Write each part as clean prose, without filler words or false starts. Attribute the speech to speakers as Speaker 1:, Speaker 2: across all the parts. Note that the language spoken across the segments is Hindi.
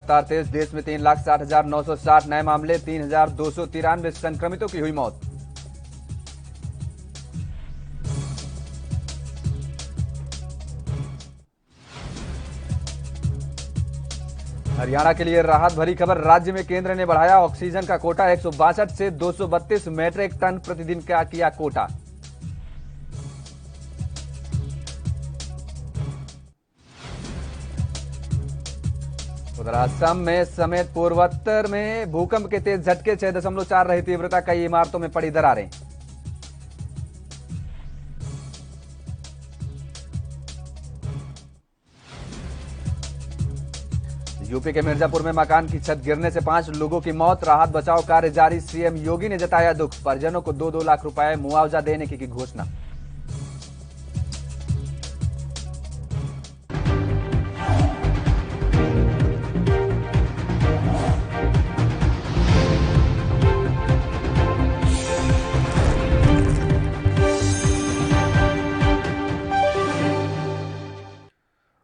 Speaker 1: रफ्तार तेज। देश में 3,60,960 नए मामले, 3,293 संक्रमितों की हुई मौत। हरियाणा के लिए राहत भरी खबर। राज्य में केंद्र ने बढ़ाया ऑक्सीजन का कोटा, 162 से 232 मैट्रिक टन प्रतिदिन का किया कोटा। उधर असम में समेत पूर्वोत्तर में भूकंप के तेज झटके, 6.4 रही तीव्रता, कई इमारतों में पड़ी दरारें। यूपी के मिर्जापुर में मकान की छत गिरने से 5 लोगों की मौत, राहत बचाव कार्य जारी। सीएम योगी ने जताया दुख, परिजनों को 2-2 लाख रुपए मुआवजा देने की घोषणा।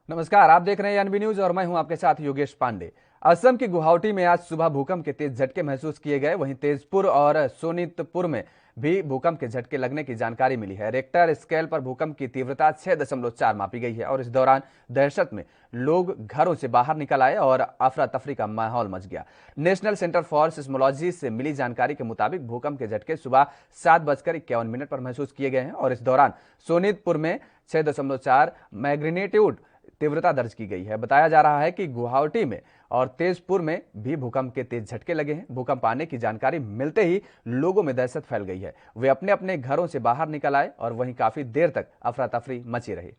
Speaker 1: नमस्कार, आप देख रहे हैं एनबी न्यूज और मैं हूं आपके साथ योगेश पांडे। असम की गुवाहाटी में आज सुबह भूकंप के तेज झटके महसूस किए गए। वहीं तेजपुर और सोनीतपुर में भी भूकंप के झटके लगने की जानकारी मिली है। रेक्टर स्केल पर भूकंप की तीव्रता 6.4 मापी गई है और इस दौरान दहशत में लोग घरों से बाहर निकल आए और अफरा तफरी का माहौल मच गया। नेशनल सेंटर फॉर सिस्मोलॉजी से मिली जानकारी के मुताबिक भूकंप के झटके सुबह 7:51 पर महसूस किए गए हैं और इस दौरान सोनीतपुर में 6.4 मैग्नीट्यूड तीव्रता दर्ज की गई है। बताया जा रहा है कि गुवाहाटी में और तेजपुर में भी भूकंप के तेज झटके लगे हैं। भूकंप आने की जानकारी मिलते ही लोगों में दहशत फैल गई है। वे अपने अपने घरों से बाहर निकल आए और वहीं काफी देर तक अफरा तफरी मची रही।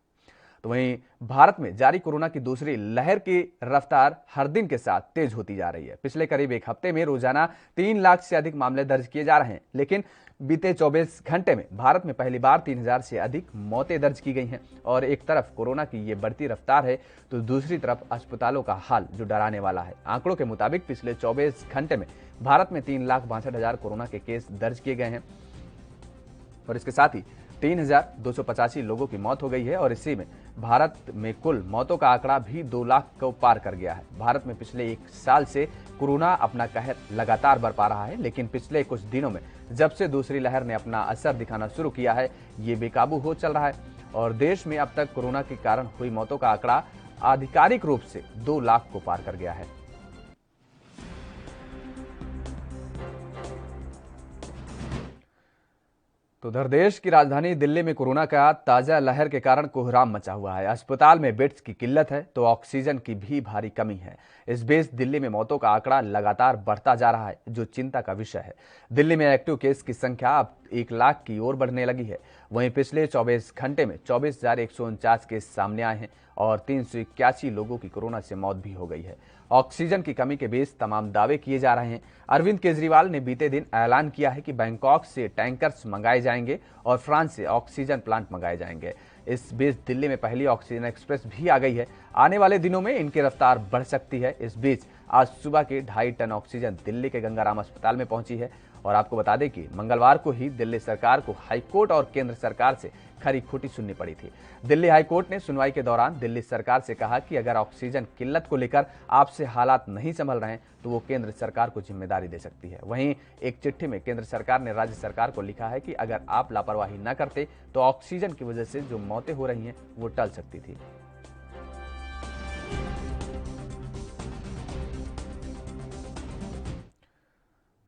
Speaker 1: तो वहीं भारत में जारी कोरोना की दूसरी लहर की रफ्तार हर दिन के साथ तेज होती जा रही है। पिछले करीब एक हफ्ते में रोजाना 3 लाख से अधिक मामले दर्ज किए जा रहे हैं, लेकिन बीते 24 घंटे में भारत में पहली बार 3,000 से अधिक मौतें दर्ज की गई हैं। और एक तरफ कोरोना की ये बढ़ती रफ्तार है तो दूसरी तरफ अस्पतालों का हाल जो डराने वाला है। आंकड़ों के मुताबिक पिछले 24 घंटे में भारत में 3,62,000 कोरोना के केस दर्ज किए गए हैं और इसके साथ ही 3,285 लोगों की मौत हो गई है और इसी में भारत में कुल मौतों का आंकड़ा भी 2 लाख को पार कर गया है। भारत में पिछले 1 साल से कोरोना अपना कहर लगातार बरपा रहा है, लेकिन पिछले कुछ दिनों में जब से दूसरी लहर ने अपना असर दिखाना शुरू किया है, ये बेकाबू हो चल रहा है और देश में अब तक कोरोना के कारण हुई मौतों का आंकड़ा आधिकारिक रूप से 2 लाख को पार कर गया है। तो उधर देश की राजधानी दिल्ली में कोरोना का ताजा लहर के कारण कोहराम मचा हुआ है। अस्पताल में बेड्स की किल्लत है तो ऑक्सीजन की भी भारी कमी है। इस बीच दिल्ली में मौतों का आंकड़ा लगातार बढ़ता जा रहा है, जो चिंता का विषय है। दिल्ली में एक्टिव केस की संख्या अब 1 लाख की ओर बढ़ने लगी है। वहीं पिछले 24 घंटे में 24,149 केस सामने आए हैं और 381 लोगों की कोरोना से मौत भी हो गई है। ऑक्सीजन की कमी के बीच तमाम दावे किए जा रहे हैं। अरविंद केजरीवाल ने बीते दिन ऐलान किया है कि बैंकॉक से टैंकर्स मंगाए जाएंगे और फ्रांस से ऑक्सीजन प्लांट मंगाए जाएंगे। इस बीच दिल्ली में पहली ऑक्सीजन एक्सप्रेस भी आ गई है। आने वाले दिनों में इनकी रफ्तार बढ़ सकती है। इस बीच आज सुबह के 2.5 टन ऑक्सीजन दिल्ली के गंगाराम अस्पताल में पहुंची है और आपको बता दें कि मंगलवार को ही दिल्ली सरकार को हाईकोर्ट और केंद्र सरकार से खरी खोटी सुननी पड़ी थी। दिल्ली हाईकोर्ट ने सुनवाई के दौरान दिल्ली सरकार से कहा कि अगर ऑक्सीजन किल्लत को लेकर आपसे हालात नहीं संभल रहे हैं तो वो केंद्र सरकार को जिम्मेदारी दे सकती है। वहीं एक चिट्ठी में केंद्र सरकार ने राज्य सरकार को लिखा है कि अगर आप लापरवाही न करते तो ऑक्सीजन की वजह से जो मौतें हो रही हैं वो टल सकती थी।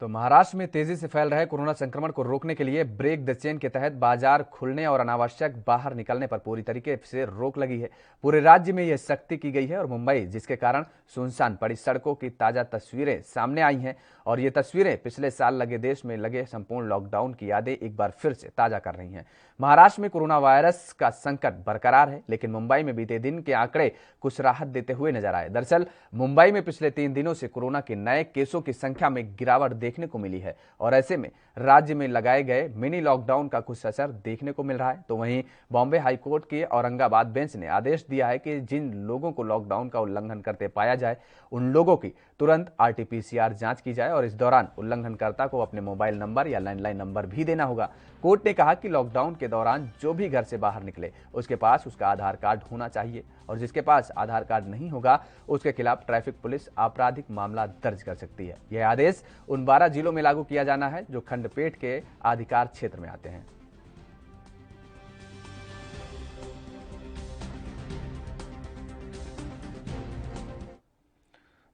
Speaker 1: तो महाराष्ट्र में तेजी से फैल रहे कोरोना संक्रमण को रोकने के लिए ब्रेक द चेन के तहत बाजार खुलने और अनावश्यक बाहर निकलने पर पूरी तरीके से रोक लगी है। पूरे राज्य में यह सख्ती की गई है और मुंबई, जिसके कारण सुनसान पड़ी सड़कों की ताजा तस्वीरें सामने आई हैं और ये तस्वीरें पिछले साल लगे देश में लगे संपूर्ण लॉकडाउन की यादें एक बार फिर से ताजा कर रही हैं। महाराष्ट्र में कोरोना वायरस का संकट बरकरार है, लेकिन मुंबई में बीते दिन के आंकड़े कुछ राहत देते हुए नजर आए। दरअसल मुंबई में पिछले 3 दिनों से कोरोना के नए केसों की संख्या में गिरावट देखने को मिली है और ऐसे में राज्य में लगाए गए मिनी लॉकडाउन का कुछ असर देखने को मिल रहा है। तो वहीं बॉम्बे हाईकोर्ट के औरंगाबाद बेंच ने आदेश दिया है कि जिन लोगों को लॉकडाउन का उल्लंघन करते पाया जाए उन लोगों की तुरंत RT-PCR जांच की जाए और इस दौरान उल्लंघनकर्ता को अपने मोबाइल नंबर या लैंडलाइन नंबर भी देना होगा। कोर्ट ने कहा कि लॉकडाउन के दौरान जो भी घर से बाहर निकले उसके पास उसका आधार कार्ड होना चाहिए और जिसके पास आधार कार्ड नहीं होगा उसके खिलाफ ट्रैफिक पुलिस आपराधिक मामला दर्ज कर सकती है। यह आदेश उन 12 जिलों में लागू किया जाना है जो खंडपीठ के अधिकार क्षेत्र में आते हैं।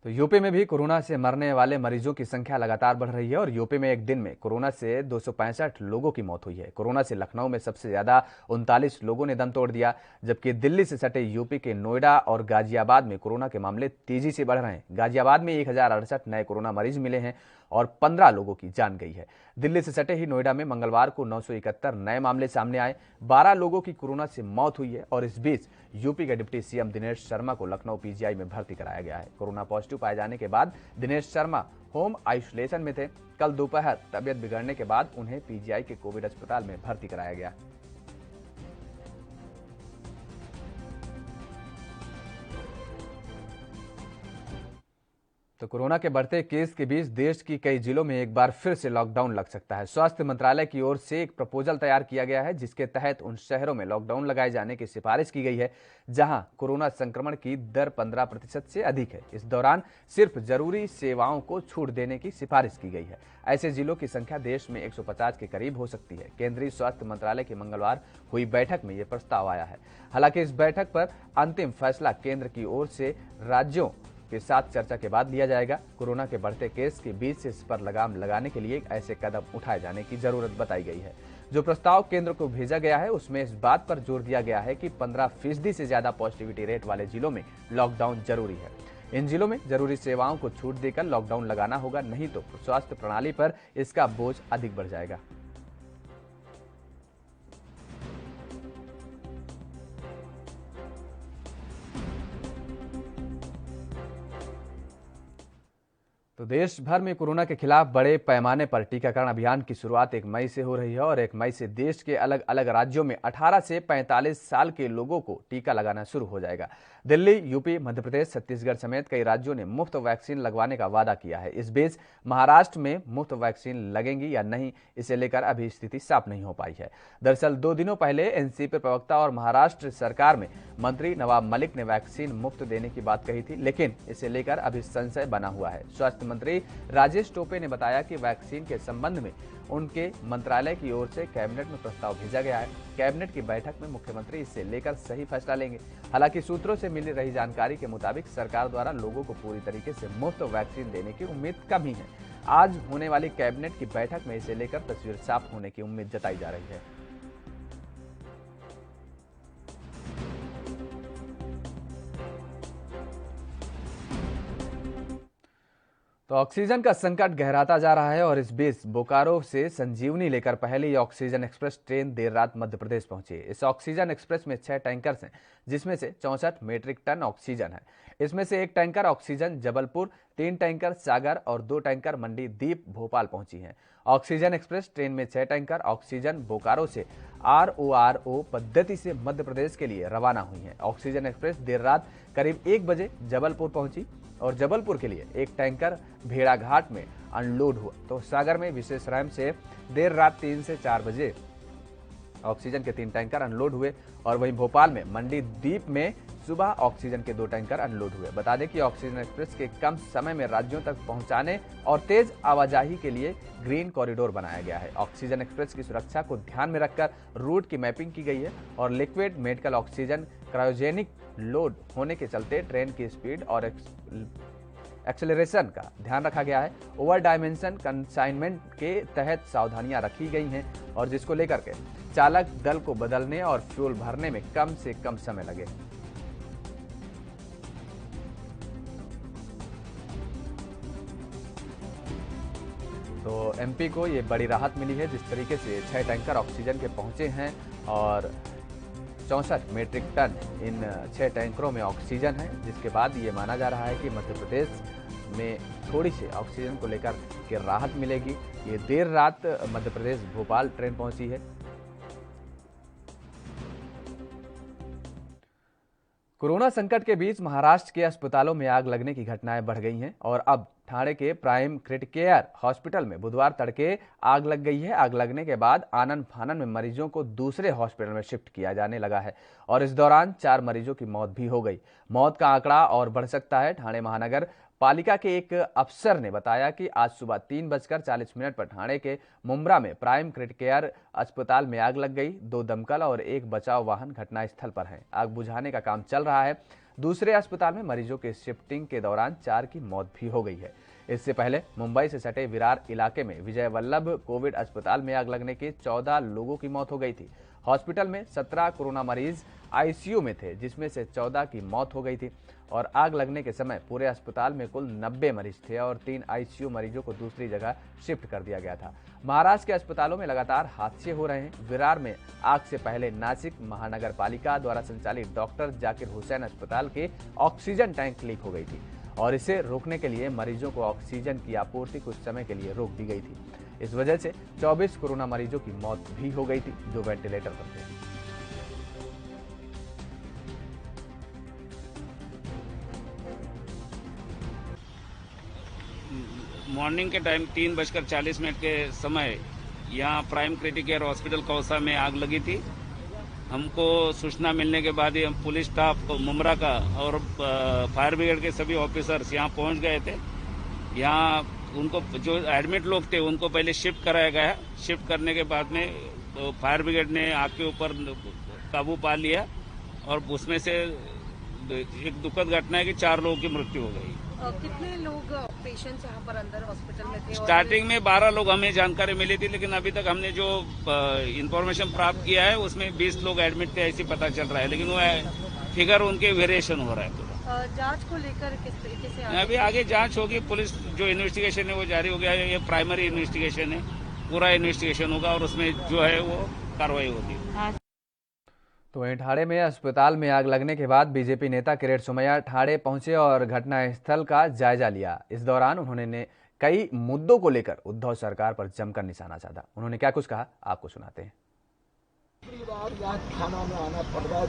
Speaker 1: तो यूपी में भी कोरोना से मरने वाले मरीजों की संख्या लगातार बढ़ रही है और यूपी में एक दिन में कोरोना से 265 लोगों की मौत हुई है। कोरोना से लखनऊ में सबसे ज्यादा 39 लोगों ने दम तोड़ दिया, जबकि दिल्ली से सटे यूपी के नोएडा और गाजियाबाद में कोरोना के मामले तेजी से बढ़ रहे हैं। गाजियाबाद में 1068 नए कोरोना मरीज मिले हैं और 15 लोगों की जान गई है। दिल्ली से सटे ही नोएडा में मंगलवार को 971 नए मामले सामने आए, 12 लोगों की कोरोना से मौत हुई है और इस बीच यूपी के डिप्टी CM दिनेश शर्मा को लखनऊ PGI में भर्ती कराया गया है। कोरोना पॉजिटिव पाए जाने के बाद दिनेश शर्मा होम आइसोलेशन में थे। कल दोपहर तबियत बिगड़ने के बाद उन्हें PGI के कोविड अस्पताल में भर्ती कराया गया। तो कोरोना के बढ़ते केस के बीच देश की कई जिलों में एक बार फिर से लॉकडाउन लग सकता है। स्वास्थ्य मंत्रालय की ओर से एक प्रपोजल तैयार किया गया है जिसके तहत उन शहरों में लॉकडाउन लगाए जाने की सिफारिश की गई है जहां कोरोना संक्रमण की दर 15% से अधिक है। इस दौरान सिर्फ जरूरी सेवाओं को छूट देने की सिफारिश की गई है। ऐसे जिलों की संख्या देश में 150 के करीब हो सकती है। केंद्रीय स्वास्थ्य मंत्रालय की मंगलवार हुई बैठक में यह प्रस्ताव आया है। हालांकि इस बैठक पर अंतिम फैसला केंद्र की ओर से राज्यों के साथ चर्चा के बाद लिया जाएगा। कोरोना के बढ़ते केस के बीच से इस पर लगाम लगाने के लिए ऐसे कदम उठाए जाने की जरूरत बताई गई है। जो प्रस्ताव केंद्र को भेजा गया है उसमें इस बात पर जोर दिया गया है कि 15% से ज्यादा पॉजिटिविटी रेट वाले जिलों में लॉकडाउन जरूरी है। इन जिलों में जरूरी सेवाओं को छूट देकर लॉकडाउन लगाना होगा, नहीं तो स्वास्थ्य प्रणाली पर इसका बोझ अधिक बढ़ जाएगा। तो देश भर में कोरोना के खिलाफ बड़े पैमाने पर टीकाकरण अभियान की शुरुआत 1 मई से हो रही है और 1 मई से देश के अलग अलग राज्यों में 18 से 45 साल के लोगों को टीका लगाना शुरू हो जाएगा। दिल्ली, यूपी, मध्य प्रदेश, छत्तीसगढ़ समेत कई राज्यों ने मुफ्त वैक्सीन लगवाने का वादा किया है। इस बीच महाराष्ट्र में मुफ्त वैक्सीन लगेंगी या नहीं, इसे लेकर अभी स्थिति साफ नहीं हो पाई है। दरअसल 2 दिनों पहले एनसीपी प्रवक्ता और महाराष्ट्र सरकार में मंत्री नवाब मलिक ने वैक्सीन मुफ्त देने की बात कही थी, लेकिन इसे लेकर अभी संशय बना हुआ है। स्वास्थ्य मंत्री राजेश टोपे ने बताया कि वैक्सीन के संबंध में उनके मंत्रालय की ओर से कैबिनेट में प्रस्ताव भेजा गया है। कैबिनेट की बैठक में मुख्यमंत्री इसे लेकर सही फैसला लेंगे। हालांकि सूत्रों से मिल रही जानकारी के मुताबिक सरकार द्वारा लोगों को पूरी तरीके से मुफ्त वैक्सीन देने की उम्मीद कम ही है। आज होने वाली कैबिनेट की बैठक में इसे लेकर तस्वीर साफ होने की उम्मीद जताई जा रही है। तो ऑक्सीजन का संकट गहराता जा रहा है और इस बीच बोकारो से संजीवनी लेकर पहली ऑक्सीजन एक्सप्रेस ट्रेन देर रात मध्य प्रदेश पहुंची। इस ऑक्सीजन एक्सप्रेस में 6 टैंकर्स हैं, जिसमें से 64 मीट्रिक टन ऑक्सीजन है। इसमें से 1 टैंकर ऑक्सीजन जबलपुर, 3 टैंकर सागर और 2 टैंकर मंडी दीप भोपाल पहुंची हैं। ऑक्सीजन एक्सप्रेस ट्रेन में 6 टैंकर ऑक्सीजन बोकारो से RORO पद्धति से मध्य प्रदेश के लिए रवाना हुई हैं। ऑक्सीजन एक्सप्रेस देर रात करीब 1 बजे जबलपुर पहुंची और जबलपुर के लिए 1 टैंकर भेड़ाघाट में अनलोड हुआ। तो सागर में विशेष रैम से देर रात 3 से 4 बजे ऑक्सीजन के 3 टैंकर अनलोड हुए और वहीं भोपाल में मंडी दीप में सुबह ऑक्सीजन के 2 टैंकर अनलोड हुए। बता दें कि ऑक्सीजन एक्सप्रेस के कम समय में राज्यों तक पहुंचाने और तेज आवाजाही के लिए ग्रीन कॉरिडोर बनाया गया है। ऑक्सीजन एक्सप्रेस की सुरक्षा को ध्यान में रखकर रूट की मैपिंग की गई है और liquid medical oxygen cryogenic load होने के चलते ट्रेन की स्पीड और एक्सेलरेशन का ध्यान रखा गया है। ओवर डायमेंशन कंसाइनमेंट के तहत सावधानियां रखी गई हैं और जिसको लेकर के चालक दल को बदलने और फ्यूल भरने में कम से कम समय लगे। तो एमपी को ये बड़ी राहत मिली है जिस तरीके से 6 टैंकर ऑक्सीजन के पहुंचे हैं और 64 मीट्रिक टन इन 6 टैंकरों में ऑक्सीजन है, जिसके बाद ये माना जा रहा है कि मध्य प्रदेश में थोड़ी सी ऑक्सीजन को लेकर के राहत मिलेगी। ये देर रात मध्य प्रदेश भोपाल ट्रेन पहुंची है। कोरोना संकट के बीच महाराष्ट्र के अस्पतालों में आग लगने की घटनाएं बढ़ गई हैं और अब ठाणे के प्राइम क्रिटिकेयर हॉस्पिटल में बुधवार तड़के आग लग गई है। आग लगने के बाद आनन फानन में मरीजों को दूसरे हॉस्पिटल में शिफ्ट किया जाने लगा है और इस दौरान 4 मरीजों की मौत भी हो गई। मौत का आंकड़ा और बढ़ सकता है। ठाणे महानगर पालिका के एक अफसर ने बताया कि आज सुबह 3:40 पर ठाणे के मुंब्रा में प्राइम क्रिटिकेयर अस्पताल में आग लग गई। 2 दमकल और 1 बचाव वाहन घटनास्थल पर हैं। आग बुझाने का काम चल रहा है। दूसरे अस्पताल में मरीजों के शिफ्टिंग के दौरान 4 की मौत भी हो गई है। इससे पहले मुंबई से सटे विरार इलाके में विजय वल्लभ कोविड अस्पताल में आग लगने के 14 लोगों की मौत हो गई थी। हॉस्पिटल में 17 कोरोना मरीज आईसीयू में थे, जिसमें से 14 की मौत हो गई थी और आग लगने के समय पूरे अस्पताल में कुल 90 मरीज थे और 3 आईसीयू मरीजों को दूसरी जगह शिफ्ट कर दिया गया था। महाराष्ट्र के अस्पतालों में लगातार हादसे हो रहे हैं। विरार में आग से पहले नासिक महानगर पालिका द्वारा संचालित डॉक्टर जाकिर हुसैन अस्पताल के ऑक्सीजन टैंक लीक हो गई थी और इसे रोकने के लिए मरीजों को ऑक्सीजन की आपूर्ति कुछ समय के लिए रोक दी गई थी। इस वजह से 24 कोरोना मरीजों की मौत भी हो गई थी जो वेंटिलेटर पर थे।
Speaker 2: मॉर्निंग के टाइम 3:40 के समय यहाँ प्राइम क्रिटिकेयर हॉस्पिटल कौसा में आग लगी थी। हमको सूचना मिलने के बाद ही हम पुलिस स्टाफ मुंब्रा का और फायर ब्रिगेड के सभी ऑफिसर्स यहाँ पहुँच गए थे। यहाँ उनको जो एडमिट लोग थे उनको पहले शिफ्ट कराया गया। शिफ्ट करने के बाद में फायर ब्रिगेड ने आग के ऊपर काबू पा लिया और उसमें से एक दुखद घटना है कि 4 लोगों की मृत्यु हो गई।
Speaker 3: कितने लोग पेशेंट्स यहाँ पर अंदर हॉस्पिटल में थे?
Speaker 2: स्टार्टिंग में 12 लोग हमें जानकारी मिली थी, लेकिन अभी तक हमने जो इंफॉर्मेशन प्राप्त किया है उसमें 20 लोग एडमिट थे ऐसी पता चल रहा है, लेकिन वो फिगर उनके वेरिएशन हो रहा है।
Speaker 3: जांच को लेकर किस तरीके से
Speaker 2: अभी आगे जांच होगी। पुलिस जो इन्वेस्टिगेशन है वो जारी हो गया है। ये प्राइमरी इन्वेस्टिगेशन है, पूरा इन्वेस्टिगेशन होगा और उसमें जो है वो कार्रवाई होगी।
Speaker 1: तो वहीं ठाणे में अस्पताल में आग लगने के बाद बीजेपी नेता किरीट सोमैया ठाणे पहुंचे और घटनास्थल का जायजा लिया। इस दौरान उन्होंने कई मुद्दों को लेकर उद्धव सरकार पर जमकर निशाना साधा। उन्होंने क्या कुछ कहा, आपको सुनाते हैं।
Speaker 4: थाना में आना पड़ रहा है।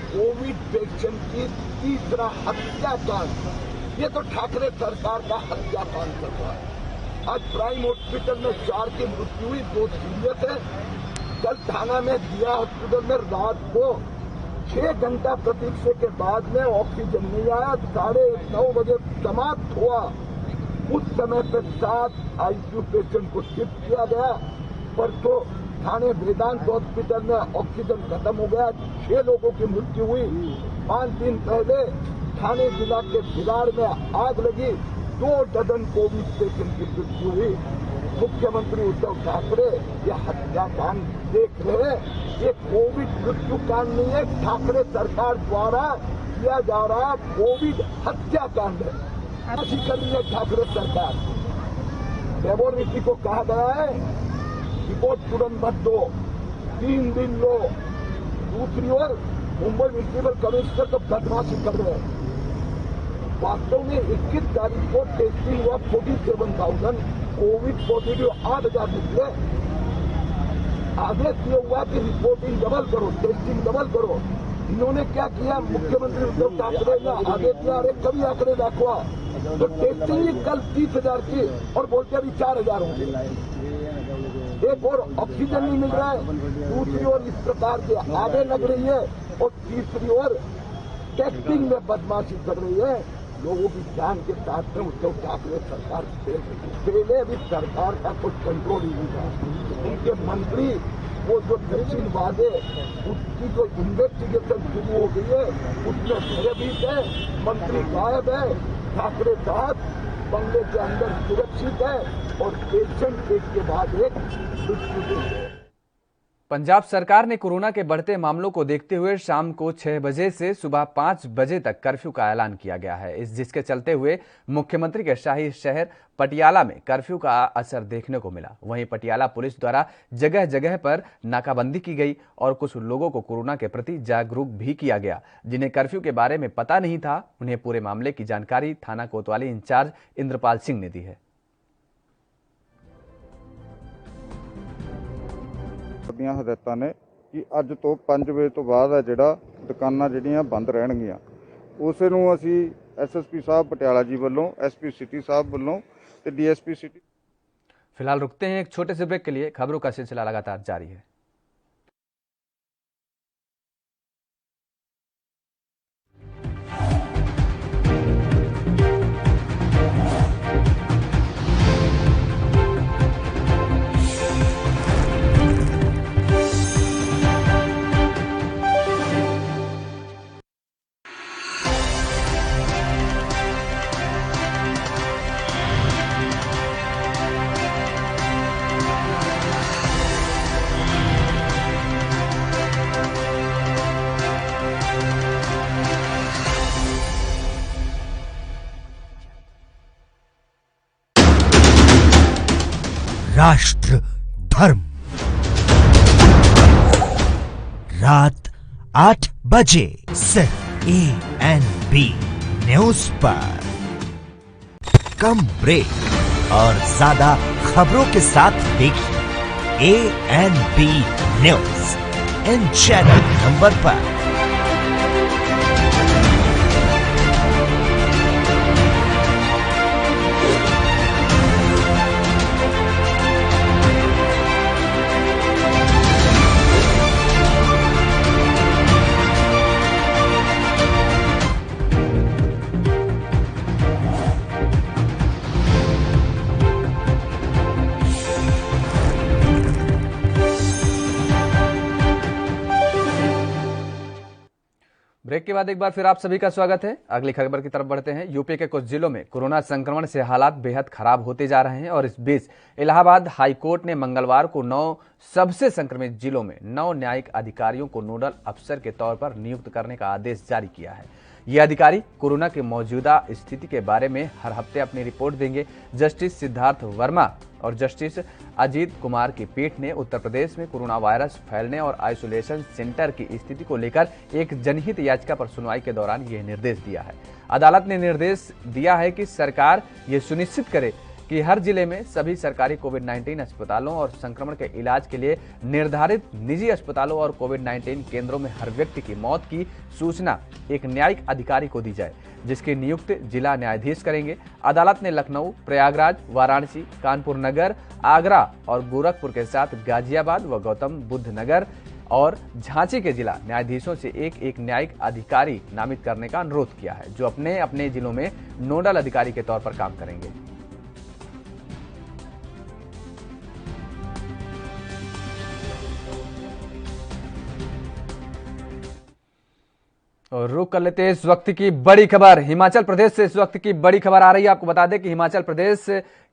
Speaker 4: कोविड पेशेंट की तीसरा हत्याकांड, ये तो ठाकरे सरकार का हत्याकांड कर रहा है। आज प्राइम हॉस्पिटल में 4 की मृत्यु हुई, 2 सीरियस है। कल थाना में दिया हॉस्पिटल में रात को 6 घंटा प्रतीक्षा के बाद में ऑक्सीजन नहीं आया। 9:30 बजे समाप्त हुआ। उस समय पे 7 आईसीयू पेशेंट को शिफ्ट किया गया। परसों थाने वेदांत हॉस्पिटल में ऑक्सीजन खत्म हो गया, 6 लोगों की मृत्यु हुई। 5 दिन पहले थाने जिला के विरार में आग लगी, 2 दर्जन कोविड पेशेंट की मृत्यु हुई। मुख्यमंत्री उद्धव ठाकरे ये हत्याकांड देख रहे हैं। ये कोविड मृत्यु कांड नहीं है, ठाकरे सरकार द्वारा किया जा रहा कोविड हत्याकांड है। ऐसी कर रही है ठाकरे सरकार। लेबोरेटरी को कहा गया है रिपोर्ट तुरंत मत दो, 3 दिन लो। दूसरी ओर मुंबई म्युनिसिपल कमिश्नर तो बदमाशी कर रहे हैं। वास्तव में 21 तारीख को टेस्टिंग हुआ 47,000, कोविड पॉजिटिव 8,000 निकले। आदेश ये हुआ कि रिपोर्टिंग डबल करो, टेस्टिंग डबल करो। इन्होंने क्या किया, मुख्यमंत्री उद्धव ठाकरे ने आदेश दिया, अरे कभी आंकड़े दाखवा, तो टेस्टिंग ही कल 30,000 की और बोलते अभी 4,000 होंगे। एक और ऑक्सीजन नहीं मिल रहा है, दूसरी ओर इस प्रकार के आगे लग रही है और तीसरी ओर टेस्टिंग में बदमाशी कर रही है। लोगों की जान के साथ में उद्धव ठाकरे सरकार पहले अभी सरकार का कुछ कंट्रोल ही नहीं था। उनके मंत्री वो जो दक्षिण वादे उसकी जो इन्वेस्टिगेशन शुरू हो गई है उसमें भयभीत है, मंत्री गायब है, ठाकरे साहब बंगले के अंदर सुरक्षित है और पेशेंट एक के बाद एक मृत्यु।
Speaker 1: पंजाब सरकार ने कोरोना के बढ़ते मामलों को देखते हुए शाम को 6 बजे से सुबह 5 बजे तक कर्फ्यू का ऐलान किया गया है। जिसके चलते हुए मुख्यमंत्री के शाही शहर पटियाला में कर्फ्यू का असर देखने को मिला। वहीं पटियाला पुलिस द्वारा जगह जगह पर नाकाबंदी की गई और कुछ लोगों को कोरोना के प्रति जागरूक भी किया गया, जिन्हें कर्फ्यू के बारे में पता नहीं था। उन्हें पूरे मामले की जानकारी थाना कोतवाली इंचार्ज इंद्रपाल सिंह ने दी है।
Speaker 5: ਦੀਆਂ ਹਦਾਇਤਾਂ ਨੇ ਕਿ ਅੱਜ ਤੋਂ 5 ਵਜੇ ਤੋਂ ਬਾਅਦ ਹੈ ਜਿਹੜਾ ਦੁਕਾਨਾਂ ਜਿਹੜੀਆਂ ਬੰਦ ਰਹਿਣਗੀਆਂ। ਉਸੇ ਨੂੰ ਅਸੀਂ ਐਸਐਸਪੀ ਸਾਹਿਬ ਪਟਿਆਲਾ ਜੀ ਵੱਲੋਂ, ਐਸਪੀ ਸਿਟੀ ਸਾਹਿਬ ਵੱਲੋਂ ਤੇ ਡੀਐਸਪੀ सिटी।
Speaker 1: फिलहाल रुकते हैं एक छोटे से ब्रेक के लिए। खबरों का सिलसिला लगातार जारी है।
Speaker 6: राष्ट्र धर्म रात 8 बजे सिर्फ ANB न्यूज पर। कम ब्रेक और ज्यादा खबरों के साथ देखिए ANB news in channel number पर।
Speaker 1: ब्रेक के बाद एक बार फिर आप सभी का स्वागत है। अगली खबर की तरफ बढ़ते हैं। यूपी के कुछ जिलों में कोरोना संक्रमण से हालात बेहद खराब होते जा रहे हैं और इस बीच इलाहाबाद हाई कोर्ट ने मंगलवार को 9 सबसे संक्रमित जिलों में 9 न्यायिक अधिकारियों को नोडल अफसर के तौर पर नियुक्त करने का आदेश जारी किया है। ये अधिकारी कोरोना की मौजूदा स्थिति के बारे में हर हफ्ते अपनी रिपोर्ट देंगे। जस्टिस सिद्धार्थ वर्मा और जस्टिस अजीत कुमार की पीठ ने उत्तर प्रदेश में कोरोना वायरस फैलने और आइसोलेशन सेंटर की स्थिति को लेकर एक जनहित याचिका पर सुनवाई के दौरान यह निर्देश दिया है। अदालत ने निर्देश दिया है कि सरकार ये सुनिश्चित करे कि हर जिले में सभी सरकारी कोविड-19 अस्पतालों और संक्रमण के इलाज के लिए निर्धारित निजी अस्पतालों और कोविड-19 केंद्रों में हर व्यक्ति की मौत की सूचना एक न्यायिक अधिकारी को दी जाए, जिसकी नियुक्त जिला न्यायाधीश करेंगे। अदालत ने लखनऊ, प्रयागराज, वाराणसी, कानपुर नगर, आगरा और गोरखपुर के साथ गाजियाबाद व गौतम बुद्ध नगर और झांसी के जिला न्यायाधीशों से एक एक न्यायिक अधिकारी नामित करने का अनुरोध किया है, जो अपने अपने जिलों में नोडल अधिकारी के तौर पर काम करेंगे। और रुक कर लेते हैं इस वक्त की बड़ी खबर। हिमाचल प्रदेश से इस वक्त की बड़ी खबर आ रही है। आपको बता दें कि हिमाचल प्रदेश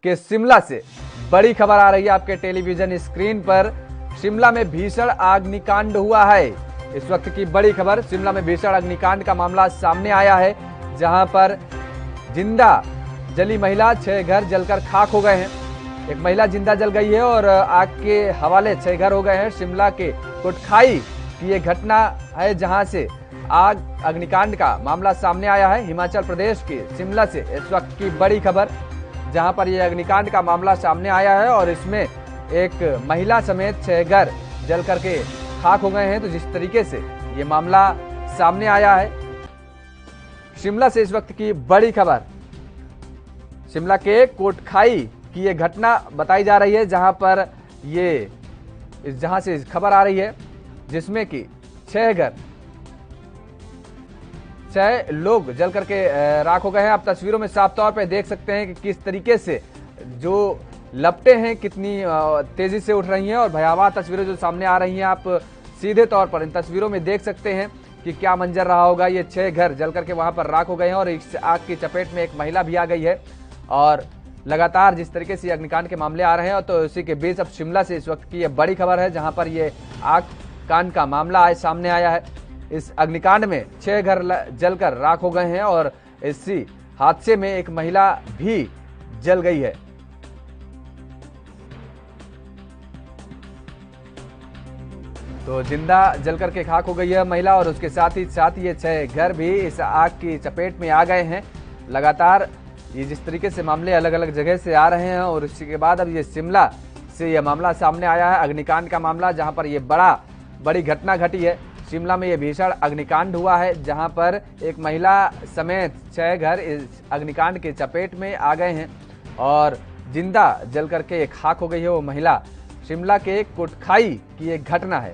Speaker 1: के शिमला से बड़ी खबर आ रही है आपके टेलीविजन स्क्रीन पर। शिमला में भीषण अग्निकांड हुआ है। इस वक्त की बड़ी खबर, शिमला में भीषण अग्निकांड का मामला सामने आया है, जहां पर जिंदा जली महिला, 6 घर जलकर खाक हो गए हैं। एक महिला जिंदा जल गई है और आग के हवाले 6 घर हो गए हैं। शिमला के कोटखाई की ये घटना है, जहां से आग अग्निकांड का मामला सामने आया है। हिमाचल प्रदेश के शिमला से इस वक्त की बड़ी खबर, जहां पर यह अग्निकांड का मामला सामने आया है और इसमें एक महिला समेत 6 घर जल करके खाक हो गए हैं। तो जिस तरीके से ये मामला सामने आया है, शिमला से इस वक्त की बड़ी खबर, शिमला के कोटखाई की ये घटना बताई जा रही है, जहां से खबर आ रही है, जिसमें कि 6 लोग जल करके राख हो गए हैं। आप तस्वीरों में साफ तौर पे देख सकते हैं कि किस तरीके से जो लपटें हैं कितनी तेजी से उठ रही हैं और भयावह तस्वीरें जो सामने आ रही हैं। आप सीधे तौर पर इन तस्वीरों में देख सकते हैं कि क्या मंजर रहा होगा। ये 6 घर जल करके वहां पर राख हो गए हैं और इस आग की चपेट में एक महिला भी आ गई है और लगातार जिस तरीके से अग्निकांड के मामले आ रहे हैं, तो इसी के बीच अब शिमला से इस वक्त की यह बड़ी खबर है, जहां पर ये आग कांड का मामला आज सामने आया है। इस अग्निकांड में 6 घर जलकर राख हो गए हैं और इसी हादसे में एक महिला भी जल गई है। तो जिंदा जलकर के खाक हो गई है महिला और उसके साथ ही ये 6 घर भी इस आग की चपेट में आ गए हैं। लगातार ये जिस तरीके से मामले अलग अलग जगह से आ रहे हैं और इसके बाद अब ये शिमला से यह मामला सामने आया है, अग्निकांड का मामला, जहां पर ये बड़ी घटना घटी है। शिमला में यह भीषण अग्निकांड हुआ है, जहां पर एक महिला समेत 6 घर इस अग्निकांड के चपेट में आ गए हैं और जिंदा जल करके खाक हो गई है वो महिला। शिमला के कोटखाई की एक घटना है।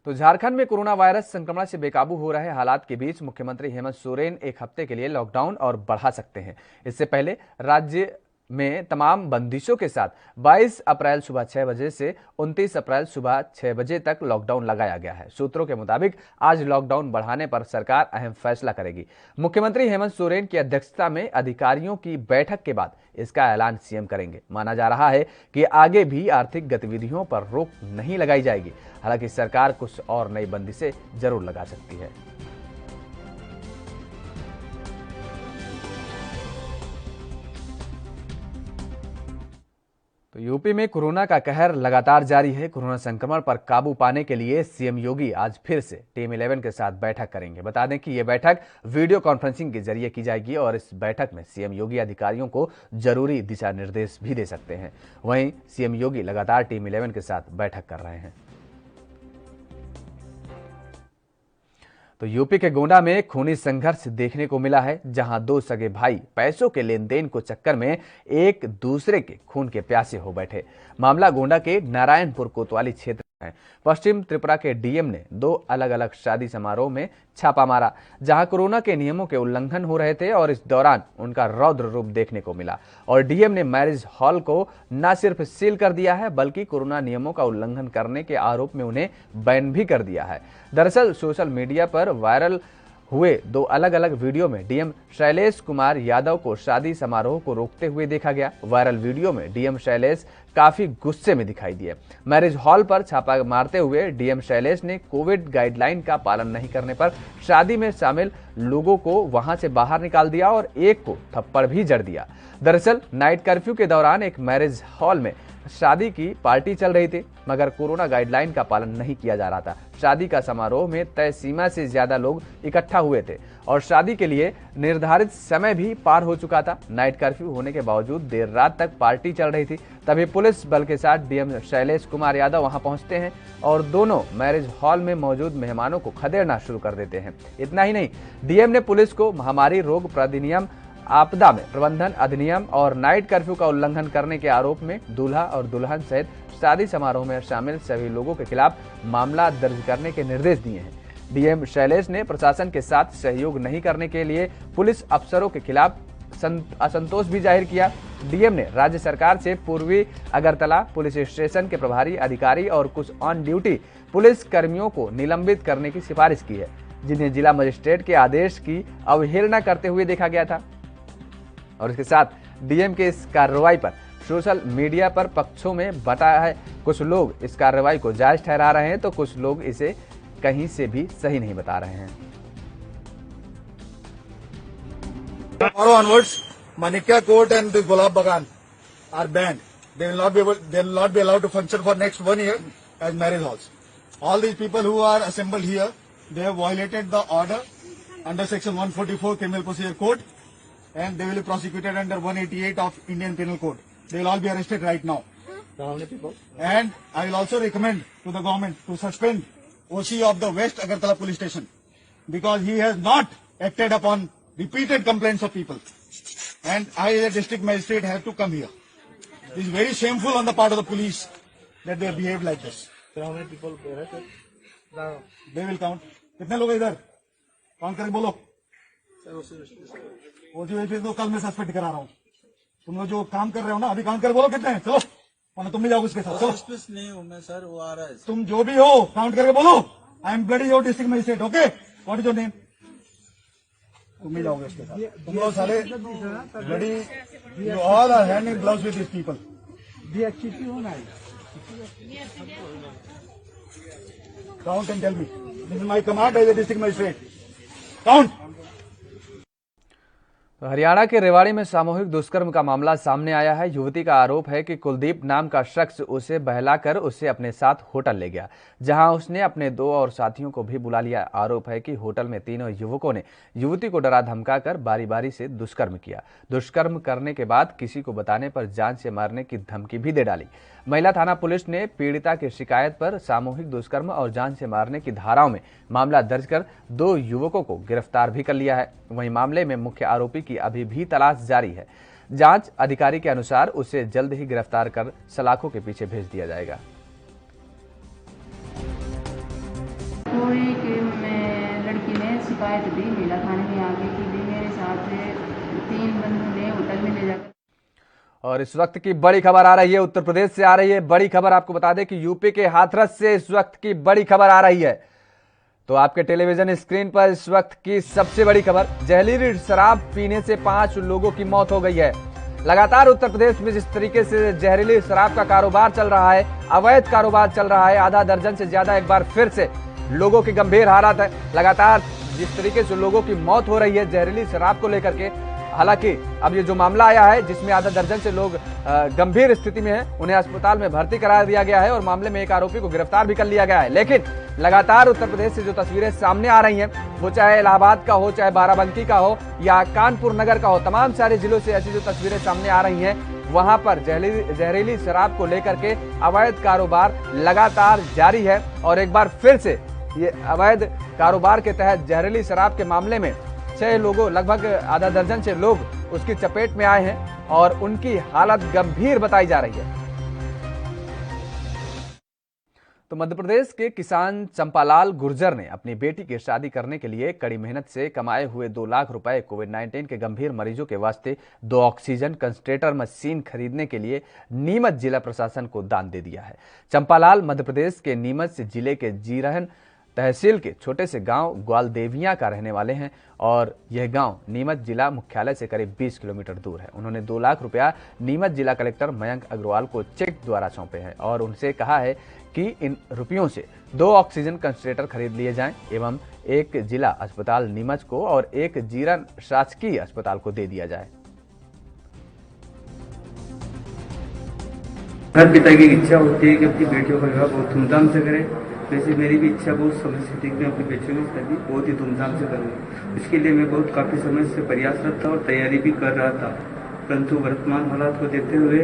Speaker 1: तो झारखंड में कोरोना वायरस संक्रमण से बेकाबू हो रहे हालात के बीच मुख्यमंत्री हेमंत सोरेन एक हफ्ते के लिए लॉकडाउन और बढ़ा सकते हैं। इससे पहले राज्य में तमाम बंदिशों के साथ 22 अप्रैल सुबह 6 बजे से 29 अप्रैल सुबह 6 बजे तक लॉकडाउन लगाया गया है। सूत्रों के मुताबिक आज लॉकडाउन बढ़ाने पर सरकार अहम फैसला करेगी। मुख्यमंत्री हेमंत सोरेन की अध्यक्षता में अधिकारियों की बैठक के बाद इसका ऐलान सीएम करेंगे। माना जा रहा है कि आगे भी आर्थिक गतिविधियों पर रोक नहीं लगाई जाएगी। हालांकि सरकार कुछ और नई बंदिशें जरूर लगा सकती है। तो यूपी में कोरोना का कहर लगातार जारी है। कोरोना संक्रमण पर काबू पाने के लिए सीएम योगी आज फिर से टीम 11 के साथ बैठक करेंगे। बता दें कि यह बैठक वीडियो कॉन्फ्रेंसिंग के जरिए की जाएगी और इस बैठक में सीएम योगी अधिकारियों को जरूरी दिशा निर्देश भी दे सकते हैं। वहीं सीएम योगी लगातार टीम 11 के साथ बैठक कर रहे हैं। तो यूपी के गोंडा में खूनी संघर्ष देखने को मिला है, जहां 2 सगे भाई पैसों के लेन देन को चक्कर में एक दूसरे के खून के प्यासे हो बैठे। मामला गोंडा के नारायणपुर कोतवाली क्षेत्र में है। पश्चिम त्रिपुरा के डीएम ने 2 अलग अलग शादी समारोह में छापा मारा, जहां कोरोना के नियमों के उल्लंघन हो रहे थे और इस दौरान उनका रौद्र रूप देखने को मिला। और डीएम ने मैरिज हॉल को न सिर्फ सील कर दिया है, बल्कि कोरोना नियमों का उल्लंघन करने के आरोप में उन्हें बैन भी कर दिया है। दरअसल सोशल मीडिया पर वायरल हुए 2 अलग अलग वीडियो में डीएम शैलेश कुमार यादव को शादी समारोह को रोकते हुए देखा गया। वायरल वीडियो में डीएम शैलेश काफी गुस्से में दिखाई दिए। मैरिज हॉल पर छापा मारते हुए डीएम शैलेश ने कोविड गाइडलाइन का पालन नहीं करने पर शादी में शामिल लोगों को वहां से बाहर निकाल दिया और एक को थप्पड़ भी जड़ दिया। दरअसल नाइट कर्फ्यू के दौरान एक मैरिज हॉल में शादी की पार्टी चल रही थी, मगर कोरोना गाइडलाइन का पालन नहीं किया जा रहा था। शादी का समारोह में तय सीमा से ज्यादा लोग इकट्ठा हुए थे और शादी के लिए निर्धारित समय भी पार हो चुका था। नाइट कर्फ्यू होने के बावजूद देर रात तक पार्टी चल रही थी। तभी पुलिस बल के साथ डीएम शैलेश कुमार यादव वहां पहुंचते हैं और दोनों मैरिज हॉल में मौजूद मेहमानों को खदेड़ना शुरू कर देते हैं। इतना ही नहीं, डीएम ने पुलिस को महामारी रोग प्रतिनियम, आपदा में प्रबंधन अधिनियम और नाइट कर्फ्यू का उल्लंघन करने के आरोप में दूल्हा और दुल्हन सहित शादी समारोह में शामिल सभी लोगों के खिलाफ मामला दर्ज करने के निर्देश दिए हैं। डीएम शैलेश ने प्रशासन के साथ सहयोग नहीं करने के लिए पुलिस अफसरों के खिलाफ असंतोष भी जाहिर किया। डीएम ने राज्य सरकार से पूर्वी अगरतला पुलिस स्टेशन के प्रभारी अधिकारी और कुछ ऑन ड्यूटी पुलिस कर्मियों को निलंबित करने की सिफारिश की है, जिन्हें जिला मजिस्ट्रेट के आदेश की अवहेलना करते हुए देखा गया था। और इसके साथ डीएम के इस कार्रवाई पर सोशल मीडिया पर पक्षों में बटा है। कुछ लोग इस कार्रवाई को जायज ठहरा रहे हैं, तो कुछ लोग इसे कहीं से भी सही नहीं बता रहे हैं।
Speaker 7: Tomorrow onwards, Manikya Court and the Gulab Bagan are banned. They will not be allowed to function for next 1 year as marriage halls. All these people who are assembled here, they have violated the order under section 144 Criminal Procedure Code, and they will be prosecuted under 188 of Indian Penal Code. They will all be arrested right now. So how many people? And I will also recommend to the government to suspend OC of the West Agartala Police Station, because he has not acted upon repeated complaints of people. And I, as a district magistrate, have to come here. It is very shameful on the part of the police that they behave like this. So how many people arrested? They will count. कितने लोग इधर? काउंट करके बोलो। ओसी तो कल मैं सस्पेंड करा रहा हूँ। तुम लोग जो काम कर रहे हो ना, अभी काउंट कर बोलो कितने हैं, चलो, वरना तुम भी जाओगे उसके साथ। चलो नहीं हूँ मैं सर, वो आ रहा है। तुम जो भी हो काउंट करके बोलो। I am bloody your district magistrate, okay? What is your name? मिल जाओगे इसके साथ। तुम लोग सारे ready, you all are hand in gloves with this people. Count and tell me, this is my command as a district magistrate. Count.
Speaker 1: तो हरियाणा के रेवाड़ी में सामूहिक दुष्कर्म का मामला सामने आया है। युवती का आरोप है कि कुलदीप नाम का शख्स उसे बहलाकर उसे अपने साथ होटल ले गया, जहां उसने अपने 2 और साथियों को भी बुला लिया। आरोप है कि होटल में तीनों युवकों ने युवती को डरा धमकाकर बारी बारी से दुष्कर्म किया। दुष्कर्म करने के बाद किसी को बताने पर जान से मारने की धमकी भी दे डाली। महिला थाना पुलिस ने पीड़िता की शिकायत पर सामूहिक दुष्कर्म और जान से मारने की धाराओं में मामला दर्ज कर 2 युवकों को गिरफ्तार भी कर लिया है। वहीं मामले में मुख्य आरोपी की अभी भी तलाश जारी है। जांच अधिकारी के अनुसार उसे जल्द ही गिरफ्तार कर सलाखों के पीछे भेज दिया जाएगा।
Speaker 8: कोई के लड़की ने शिकायत दी महिला थाने में आके कि भी मेरे साथ 3 बंदों ने होटल में ले जाकर।
Speaker 1: और इस वक्त की बड़ी खबर आ रही है, उत्तर प्रदेश से आ रही है बड़ी खबर। आपको बता दें कि यूपी के हाथरस से इस वक्त की बड़ी खबर आ रही है। तो आपके टेलीविजन स्क्रीन पर इस वक्त की सबसे बड़ी खबर, जहरीली शराब पीने से 5 लोगों की मौत हो गई है। लगातार उत्तर प्रदेश में जिस तरीके से जहरीली शराब का कारोबार चल रहा है, अवैध कारोबार चल रहा है, आधा दर्जन से ज्यादा एक बार फिर से लोगों की गंभीर हालत है। लगातार जिस तरीके से लोगों की मौत हो रही है जहरीली शराब को लेकर के, हालांकि अब ये जो मामला आया है जिसमें आधा दर्जन से लोग गंभीर स्थिति में हैं, उन्हें अस्पताल में भर्ती करा दिया गया है और मामले में एक आरोपी को गिरफ्तार भी कर लिया गया है। लेकिन लगातार उत्तर प्रदेश से जो तस्वीरें सामने आ रही हैं, वो चाहे इलाहाबाद का हो, चाहे बाराबंकी का हो या कानपुर नगर का हो, तमाम सारे जिलों से ऐसी जो तस्वीरें सामने आ रही हैं, वहां पर जहरीली शराब को लेकर के अवैध कारोबार लगातार जारी है। और एक बार फिर से ये अवैध कारोबार के तहत जहरीली शराब के मामले में 6 लोगों, लगभग आधा दर्जन से लोग उसकी चपेट में आए हैं और उनकी हालत गंभीर बताई जा रही है। तो मध्य प्रदेश के किसान चंपालाल गुर्जर ने अपनी बेटी की शादी करने के लिए कड़ी मेहनत से कमाए हुए 2 लाख रुपए कोविड-19 के गंभीर मरीजों के वास्ते 2 ऑक्सीजन कंसंट्रेटर मशीन खरीदने के लिए नीमच जिला प्रशासन को दान दे दिया है। चंपालाल मध्य प्रदेश के नीमच जिले के जीरहन तहसील के छोटे से गांव ग्वालदेविया का रहने वाले हैं और यह गांव नीमच जिला मुख्यालय से करीब 20 किलोमीटर दूर है। उन्होंने 2 लाख रुपया नीमच जिला कलेक्टर मयंक अग्रवाल को चेक द्वारा सौंपे हैं और उनसे कहा है कि इन रुपयों से 2 ऑक्सीजन कंसंट्रेटर खरीद लिए जाएं एवं एक जिला अस्पताल नीमच को और एक जीरन शासकीय अस्पताल को दे दिया जाए।
Speaker 9: हर पिता की इच्छा होती है कि अपनी बेटियों का विवाह बहुत धूमधाम से करे। वैसे मेरी भी इच्छा बहुत समय से थी कि अपनी बेटियों की शादी बहुत ही धूमधाम से करूँ। इसके लिए मैं बहुत काफी समय से प्रयासरत था और तैयारी भी कर रहा था, परंतु वर्तमान हालात को देखते हुए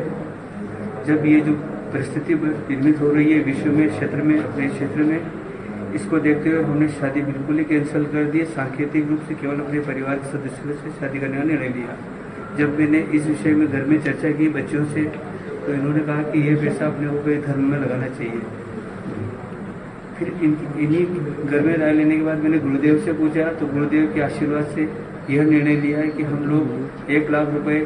Speaker 9: जब ये जो परिस्थिति निर्मित हो रही है विश्व में, क्षेत्र में, अपने क्षेत्र में, इसको देखते हुए हमने शादी बिल्कुल ही कैंसिल कर दी। सांकेतिक रूप से केवल अपने परिवार के सदस्यों से शादी करने का निर्णय लिया। जब मैंने इस विषय में घर में चर्चा की बच्चों से, तो इन्होंने कहा कि यह पैसा अपने को कोई धर्म में लगाना चाहिए। फिर इन्हीं घर में राय लेने के बाद मैंने गुरुदेव से पूछा, तो गुरुदेव के आशीर्वाद से यह निर्णय लिया है कि हम लोग 1 लाख रुपए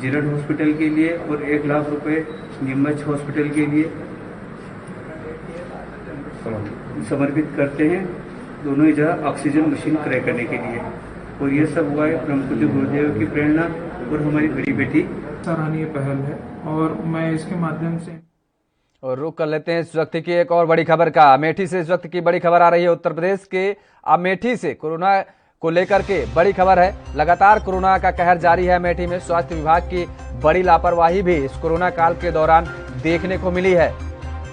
Speaker 9: जीरन हॉस्पिटल के लिए और 1 लाख रुपए नीमच हॉस्पिटल के लिए समर्पित करते हैं, दोनों ही जगह ऑक्सीजन मशीन क्रय करने के लिए। और यह सब हुआ है परम पूज्य गुरुदेव की प्रेरणा और हमारी बड़ी बेटी।
Speaker 10: सराहनीय पहल है और मैं इसके माध्यम से
Speaker 1: और रुक कर लेते हैं इस वक्त की एक और बड़ी खबर का। अमेठी से इस वक्त की बड़ी खबर आ रही है। उत्तर प्रदेश के अमेठी से कोरोना को लेकर के बड़ी खबर है। लगातार कोरोना का कहर जारी है। अमेठी में स्वास्थ्य विभाग की बड़ी लापरवाही भी इस कोरोना काल के दौरान देखने को मिली है।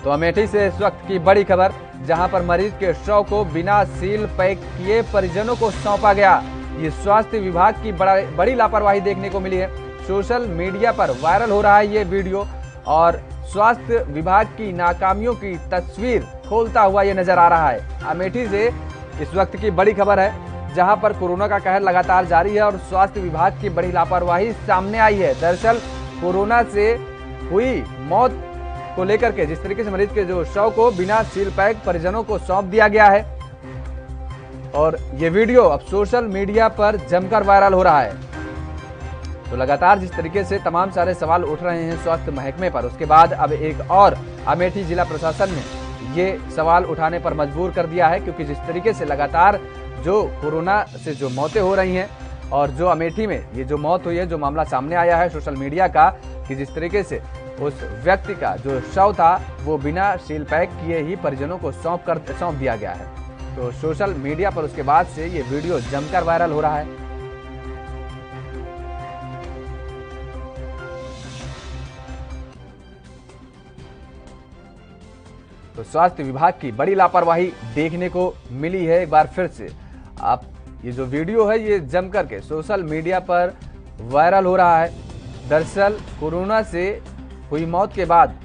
Speaker 1: तो अमेठी से इस वक्त की बड़ी खबर, जहां पर मरीज के शव को बिना सील पैक किए परिजनों को सौंपा गया। ये स्वास्थ्य विभाग की बड़ी लापरवाही देखने को मिली है। सोशल मीडिया पर वायरल हो रहा है ये वीडियो और स्वास्थ्य विभाग की नाकामियों की तस्वीर खोलता हुआ ये नजर आ रहा है। अमेठी से इस वक्त की बड़ी खबर है, जहां पर कोरोना का कहर लगातार जारी है और स्वास्थ्य विभाग की बड़ी लापरवाही सामने आई है। दरअसल कोरोना से हुई मौत को लेकर के जिस तरीके से मरीज के जो शव को बिना सील पैक परिजनों को सौंप दिया गया है और ये वीडियो अब सोशल मीडिया पर जमकर वायरल हो रहा है। तो लगातार जिस तरीके से तमाम सारे सवाल उठ रहे हैं स्वास्थ्य महकमे पर, उसके बाद अब एक और अमेठी जिला प्रशासन ने ये सवाल उठाने पर मजबूर कर दिया है, क्योंकि जिस तरीके से लगातार जो कोरोना से जो मौतें हो रही हैं और जो अमेठी में ये जो मौत हुई है, जो मामला सामने आया है सोशल मीडिया का, कि जिस तरीके से उस व्यक्ति का जो शव था वो बिना सील पैक किए ही परिजनों को सौंप दिया गया है। तो सोशल मीडिया पर उसके बाद से ये वीडियो जमकर वायरल हो रहा है। तो स्वास्थ्य विभाग की बड़ी लापरवाही देखने को मिली है एक बार फिर से। आप ये जो वीडियो है ये जम करके सोशल मीडिया पर वायरल हो रहा है। दरअसल कोरोना से हुई मौत के बाद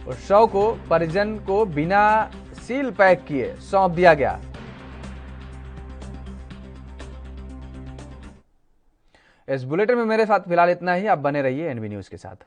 Speaker 1: उस शव को परिजन को बिना सील पैक किए सौंप दिया गया। इस बुलेटिन में मेरे साथ फिलहाल इतना ही। आप बने रहिए एनबी न्यूज के साथ।